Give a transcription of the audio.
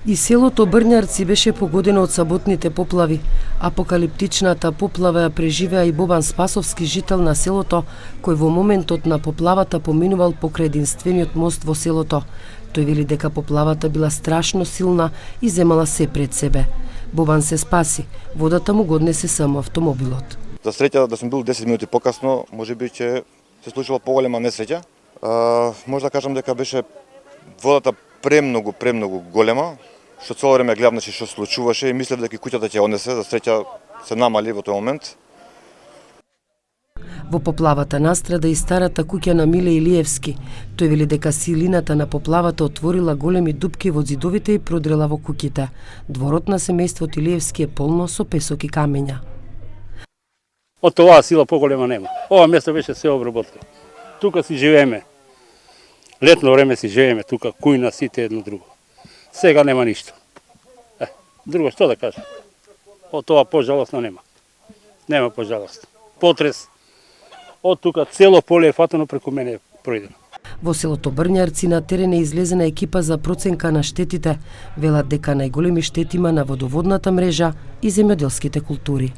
И селото Брњарци беше погодено од саботните поплави. Апокалиптичната поплава ја преживеа и Бобан Спасовски, жител на селото, кој во моментот на поплавата поминувал покрај единствениот мост во селото. Тој вели дека поплавата била страшно силна и земала се пред себе. Бобан се спаси, водата му го однесе само автомобилот. За среќа да сум бил 10 минути покасно, можеби ќе се случила поголема несреќа. Може да кажам дека беше водата премногу голема, што цело време гледнаше што се случуваше и мислев дека куќата ќе однесе, за среќа се намали во тој момент. Во поплавата настрада и старата куќа на Миле Илиевски. Тој вели дека силината на поплавата отворила големи дупки во зидовите и продрела во куќите. Дворот на семејството Илиевски е полно со песок и камења. Од оваа сила поголема нема. Ова место беше се обработка. Тука си живееме. Летно време си живееме тука, кујна сите едно друго. Сега нема ништо. Друго што да кажам? Од тоа пожалосно нема. Нема пожалосно. Потрес. Од тука цело поле е фатено преку мене пројдено. Во селото Брњарци на терен е излезена екипа за проценка на штетите. Велат дека најголеми штети има на водоводната мрежа и земјоделските култури.